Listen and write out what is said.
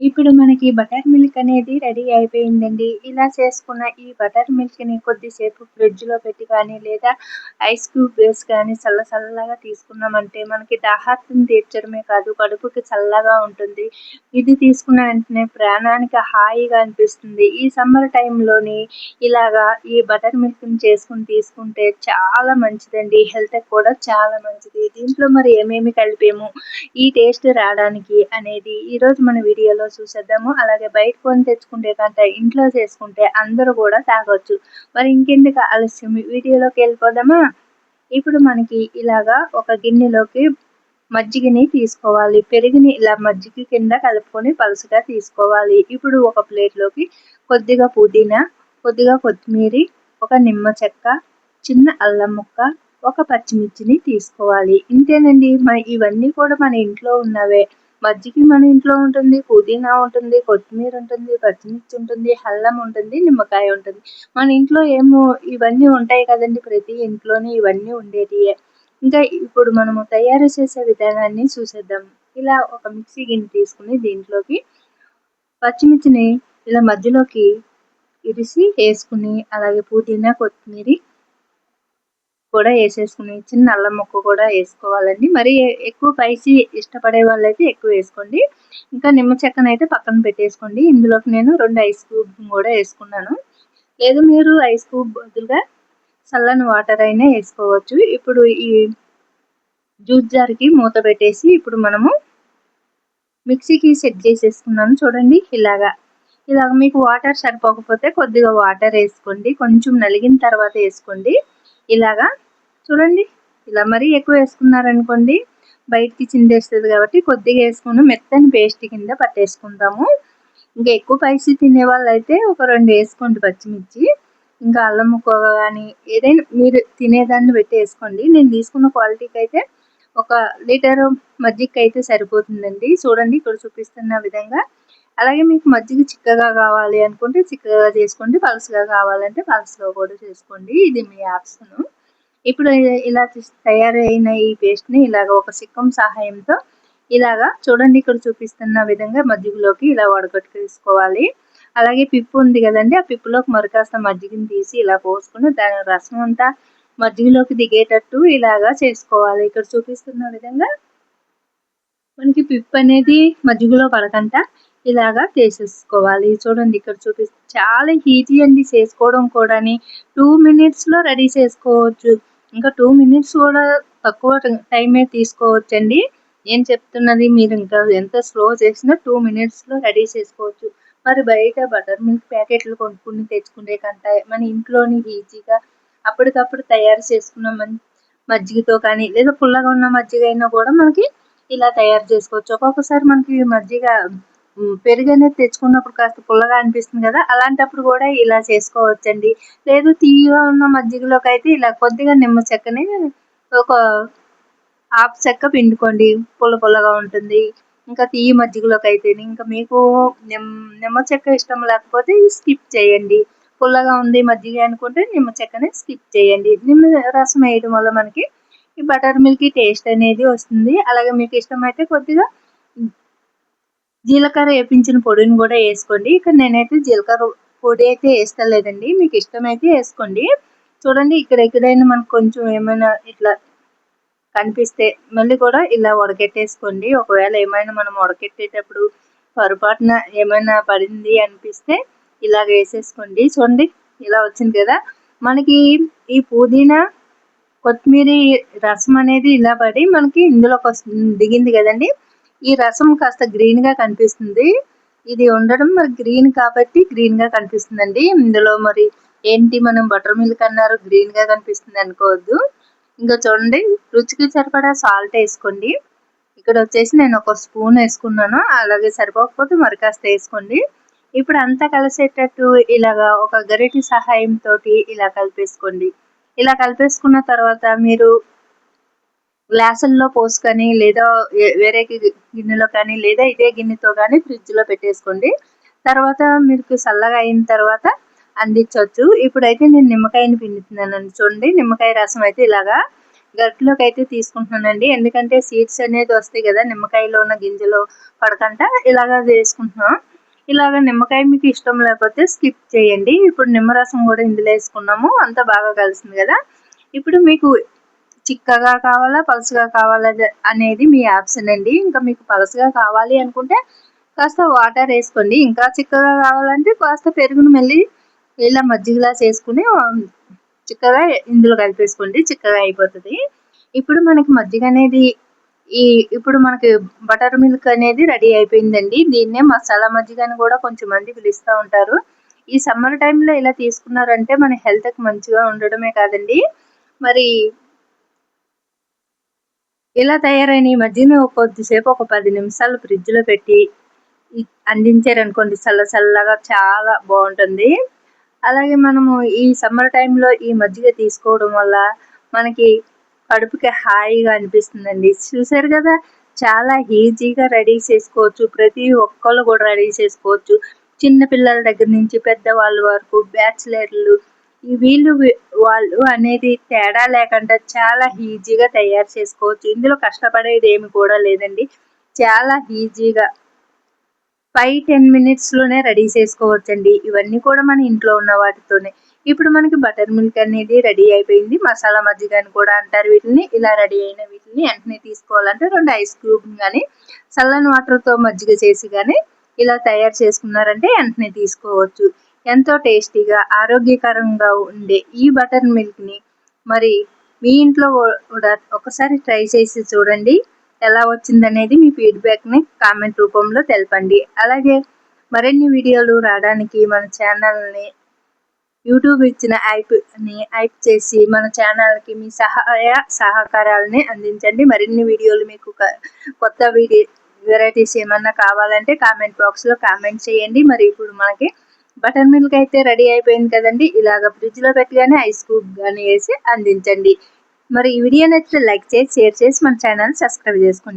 ఇప్పుడు మనకి butter milk అనేది రెడీ అయిపోయిందండి. ఇలా చేసుకున్న ఈ బటర్ మిల్క్‌ని కొద్దిసేపు ఫ్రిడ్జ్‌లో పెట్టి కానీ, లేదా ఐస్ క్యూబ్ వేసి కానీ చల్లగా తీసుకున్నామంటే మనకి దాహార్తిని తీర్చడమే కాదు, కడుపుకి చల్లగా ఉంటుంది. ఇది తీసుకున్న వెంటనే ప్రాణానికి హాయిగా అనిపిస్తుంది. ఈ సమ్మర్ టైంలోని ఇలాగా ఈ బటర్ మిల్క్‌ని చేసుకొని తీసుకుంటే చాలా మంచిదండి. హెల్త్‌కి కూడా చాలా మంచిది. దీంట్లో మరి ఏమేమి కలిపాము, ఈ టేస్ట్ రావడానికి అనేది ఈరోజు మన వీడియోలో చూసేద్దాము. అలాగే బయట కొని తెచ్చుకుంటే కంటే ఇంట్లో చేసుకుంటే అందరూ కూడా తాగొచ్చు. మరి ఇంకెందుకు ఆలస్యం, వీడియోలోకి వెళ్ళిపోదామా? ఇప్పుడు మనకి ఇలాగా ఒక గిన్నెలోకి మజ్జిగని తీసుకోవాలి. పెరుగుని ఇలా మజ్జిగ కింద కలుపుకొని పలుచగా తీసుకోవాలి. ఇప్పుడు ఒక ప్లేట్లోకి కొద్దిగా పుదీనా, కొద్దిగా కొత్తిమీర, ఒక నిమ్మ చెక్క, చిన్న అల్లం ముక్క, ఒక పచ్చిమిర్చిని తీసుకోవాలి. ఇంతేనండి. ఇవన్నీ కూడా మన ఇంట్లో ఉన్నవే. మజ్జిగ మన ఇంట్లో ఉంటుంది, పుదీనా ఉంటుంది, కొత్తిమీర ఉంటుంది, పచ్చిమిర్చి ఉంటుంది, అల్లం ఉంటుంది, నిమ్మకాయ ఉంటుంది. మన ఇంట్లో ఇవన్నీ ఉంటాయి కదండి. ప్రతి ఇంట్లోని ఇవన్నీ ఉండేటియే. ఇంకా ఇప్పుడు మనము తయారు చేసే విధానాన్ని చూసేద్దాం. ఇలా ఒక మిక్సీ గిన్నె తీసుకుని దీంట్లోకి పచ్చిమిర్చిని ఇలా మధ్యలోకి ఇరిసి వేసుకుని, అలాగే పుదీనా, కొత్తిమీర కూడా వేసేసుకుని, చిన్న అల్లం ముక్క కూడా వేసుకోవాలండి. మరి ఎక్కువ స్పైసీ ఇష్టపడే వాళ్ళైతే ఎక్కువ వేసుకోండి. ఇంకా నిమ్మ చెక్కనైతే పక్కన పెట్టేసుకోండి. ఇందులోకి నేను 2 ఐస్ క్యూబ్ కూడా వేసుకున్నాను. లేదు మీరు ఐస్ క్యూబ్ బదులుగా చల్లని వాటర్ అయినా వేసుకోవచ్చు. ఇప్పుడు ఈ జ్యూస్ జార్‌కి మూత పెట్టేసి ఇప్పుడు మనము మిక్సీకి సెట్ చేసేసుకున్నాను చూడండి. ఇలాగ మీకు వాటర్ సరిపోకపోతే కొద్దిగా వాటర్ వేసుకోండి. కొంచెం నలిగిన తర్వాత వేసుకోండి. ఇలాగా చూడండి. ఇలా మరీ ఎక్కువ వేసుకున్నారనుకోండి బయటికి చిందేస్తుంది కాబట్టి కొద్దిగా వేసుకుని మెత్తని పేస్ట్ కింద పట్టేసుకుందాము. ఇంకా ఎక్కువ స్పైసీ తినే వాళ్ళైతే ఒక 2 వేసుకోండి పచ్చిమిర్చి. ఇంకా అల్లం ముక్క కానీ ఏదైనా మీరు తినేదాన్ని బట్టి వేసుకోండి. నేను తీసుకున్న క్వాలిటీకి అయితే ఒక లీటర్ మజ్జిగకి అయితే సరిపోతుందండి. చూడండి ఇక్కడ చూపిస్తున్న విధంగా. అలాగే మీకు మజ్జిగ చిక్కగా కావాలి అనుకుంటే చిక్కగా చేసుకోండి, పలుచగా కావాలంటే పలుచగా కూడా చేసుకోండి. ఇది మీ ఆప్షన్. ఇప్పుడు ఇలా తయారైన ఈ పేస్ట్ని ఇలాగ ఒక సిక్కం సహాయంతో ఇలాగా చూడండి ఇక్కడ చూపిస్తున్న విధంగా మజ్జిగలోకి ఇలా వడగట్టేసుకోవాలి. అలాగే పిప్పు ఉంది కదండి, ఆ పిప్పులోకి మరి కాస్త మజ్జిగని తీసి ఇలా పోసుకుని దాని రసం అంతా మజ్జిగలోకి దిగేటట్టు ఇలాగా చేసుకోవాలి. ఇక్కడ చూపిస్తున్న విధంగా మనకి పిప్పు అనేది మజ్జిగలో పడకుండా ఇలాగా చేసేసుకోవాలి. చూడండి ఇక్కడ చాలా ఈజీ అండి చేసుకోవడం కూడాని. 2 మినిట్స్‌లో రెడీ చేసుకోవచ్చు. ఇంకా 2 మినిట్స్ కూడా తక్కువ టైమే తీసుకోవచ్చండి. నేను చెప్తున్నది మీరు ఇంకా ఎంత స్లో చేసినా 2 మినిట్స్‌లో రెడీ చేసుకోవచ్చు. మరి బయట బటర్ మిల్క్ ప్యాకెట్లు కొనుక్కొని తెచ్చుకునే కంటే మన ఇంట్లోని ఈజీగా అప్పటికప్పుడు తయారు చేసుకున్న మజ్జిగతో కానీ, లేదా పుల్లగా ఉన్న మజ్జిగ అయినా కూడా మనకి ఇలా తయారు చేసుకోవచ్చు. ఒక్కొక్కసారి మనకి మజ్జిగ పెరుగనేది తెచ్చుకున్నప్పుడు కాస్త పుల్లగా అనిపిస్తుంది కదా! అలాంటప్పుడు కూడా ఇలా చేసుకోవచ్చండి. లేదు తియ్యగా ఉన్న మజ్జిగలోకైతే ఇలా కొద్దిగా నిమ్మ చెక్కని ఒక హాఫ్ చెక్క పిండుకోండి. పుల్లగా ఉంటుంది. ఇంకా తియ్య మజ్జిగలోకైతేని ఇంకా మీకు నిమ్మ చెక్క ఇష్టం లేకపోతే స్కిప్ చేయండి. పుల్లగా ఉంది మజ్జిగ అనుకుంటే నిమ్మ చెక్కని స్కిప్ చేయండి. నిమ్మ రసం వేయడం వల్ల మనకి ఈ బటర్ మిల్క్ టేస్ట్ అనేది వస్తుంది. అలాగే మీకు ఇష్టమైతే కొద్దిగా జీలకర్ర వేపించిన పొడిని కూడా వేసుకోండి. ఇక్కడ నేనైతే జీలకర్ర పొడి అయితే వేస్తలేదండి. మీకు ఇష్టమైతే వేసుకోండి. చూడండి ఇక్కడ ఎక్కడైనా మనకు కొంచెం ఏమైనా ఇట్లా కనిపిస్తే మళ్ళీ కూడా ఇలా వడకెట్టేసుకోండి. ఒకవేళ ఏమైనా మనం వడకెట్టేటప్పుడు పొరపాటున ఏమైనా పడింది అనిపిస్తే ఇలాగ వేసేసుకోండి. చూడండి ఇలా వచ్చింది కదా! మనకి ఈ పుదీనా, కొత్తిమీర రసం అనేది ఇలా పడి మనకి ఇందులోకి దిగింది కదండి. ఈ రసం కాస్త గ్రీన్‌గా కనిపిస్తుంది. ఇది ఉండడం మరి గ్రీన్ కాబట్టి గ్రీన్‌గా కనిపిస్తుందండి. ఇందులో మరి ఏంటి మనం బటర్ మిల్క్ అన్నారు గ్రీన్‌గా కనిపిస్తుంది అనుకోవద్దు. ఇంకా చూడండి రుచికి సరిపడా సాల్ట్ వేసుకోండి. ఇక్కడ వచ్చేసి నేను ఒక స్పూన్ వేసుకున్నాను. అలాగే సరిపోకపోతే మరి కాస్త వేసుకోండి. ఇప్పుడు అంతా కలిసేటట్టు ఇలాగా ఒక గరిటె సహాయంతో ఇలా కలిపేసుకోండి. ఇలా కలిపేసుకున్న తర్వాత మీరు గ్లాసుల్లో పోసుకొని లేదా వేరే గిన్నెలో కానీ లేదా ఇదే గిన్నెతో కానీ ఫ్రిడ్జ్‌లో పెట్టేసుకోండి. తర్వాత మీకు చల్లగా అయిన తర్వాత అందించవచ్చు. ఇప్పుడైతే నేను నిమ్మకాయని పిండుతున్నానండి. చూడండి నిమ్మకాయ రసం అయితే ఇలాగా గరిటెలోకి అయితే తీసుకుంటున్నానండి. ఎందుకంటే సీడ్స్ అనేది వస్తాయి కదా, నిమ్మకాయలో ఉన్న గింజలు పడకుండా ఇలాగా వేసుకుంటున్నాం. ఇలాగ నిమ్మకాయ మీకు ఇష్టం లేకపోతే స్కిప్ చేయండి. ఇప్పుడు నిమ్మరసం కూడా ఇందులో వేసుకున్నాము, అంతా బాగా కలిసింది కదా. ఇప్పుడు మీకు చిక్కగా కావాలా పలుచగా కావాలా అనేది మీ ఆప్షన్ అండి. ఇంకా మీకు పలుచగా కావాలి అనుకుంటే కాస్త వాటర్ వేసుకోండి, ఇంకా చిక్కగా కావాలంటే కాస్త పెరుగును మళ్ళీ ఇలా మజ్జిగలా చేసుకుని చిక్కగా ఇందులో కలిపేసుకోండి, చిక్కగా అయిపోతుంది. ఇప్పుడు మనకి మజ్జిగ అనేది ఇప్పుడు మనకి బటర్ మిల్క్ అనేది రెడీ అయిపోయిందండి. దీన్నే మసాలా మజ్జిగ అని కూడా కొంచెం మంది పిలుస్తూ ఉంటారు. ఈ సమ్మర్ టైంలో ఇలా తీసుకున్నారంటే మన హెల్త్కి మంచిగా ఉండడమే కాదండి, మరి ఇలా తయారైన ఈ మజ్జిగని కొద్దిసేపు ఒక 10 నిమిషాలు ఫ్రిడ్జ్లో పెట్టి అందించారనుకోండి, చల్లగా చాలా బాగుంటుంది. అలాగే మనము ఈ సమ్మర్ టైంలో ఈ మజ్జిగ తీసుకోవడం వల్ల మనకి కడుపుకి హాయిగా అనిపిస్తుందండి. చూసారు కదా, చాలా ఈజీగా రెడీ చేసుకోవచ్చు, ప్రతి ఒక్కళ్ళు కూడా రెడీ చేసుకోవచ్చు. చిన్న పిల్లల దగ్గర నుంచి పెద్దవాళ్ళ వరకు, బ్యాచిలర్లు, వాళ్ళు అనేది తేడా లేకుండా చాలా ఈజీగా తయారు చేసుకోవచ్చు. ఇందులో కష్టపడేది ఏమి కూడా లేదండి, చాలా ఈజీగా 5-10 మినిట్స్లోనే రెడీ చేసుకోవచ్చండి. ఇవన్నీ కూడా మన ఇంట్లో ఉన్న వాటితోనే. ఇప్పుడు మనకి బటర్ మిల్క్ అనేది రెడీ అయిపోయింది. మసాలా మజ్జిగ అని కూడా అంటారు వీటిని. ఇలా రెడీ అయిన వీటిని వెంటనే తీసుకోవాలంటే 2 ఐస్ క్యూబ్ కానీ చల్లని వాటర్తో మజ్జిగ చేసి కానీ ఇలా తయారు చేసుకున్నారంటే వెంటనే తీసుకోవచ్చు. ఎంతో టేస్టీగా ఆరోగ్యకరంగా ఉండే ఈ బటర్ మిల్క్ని మరి మీ ఇంట్లో కూడా ఒకసారి ట్రై చేసి చూడండి. ఎలా వచ్చిందనేది మీ ఫీడ్బ్యాక్ని కామెంట్ రూపంలో తెలపండి. అలాగే మరిన్ని వీడియోలు రావడానికి మన ఛానల్ని యూట్యూబ్ ఇచ్చిన యాప్ చేసి మన ఛానల్కి మీ సహకారాలని అందించండి. మరిన్ని వీడియోలు మీకు కొత్త వెరైటీస్ ఏమన్నా కావాలంటే కామెంట్ బాక్స్లో కామెంట్ చేయండి. మరి ఇప్పుడు మనకి బటర్ మిల్క్ అయితే రెడీ అయిపోయింది కదండి. ఇలాగ ఫ్రిడ్జ్లో పెట్టగానే ఐస్ క్యూబ్ కానీ వేసి అందించండి. మరి ఈ వీడియో నచ్చితే లైక్ చేసి షేర్ చేసి మన ఛానల్ సబ్స్క్రైబ్ చేసుకోండి.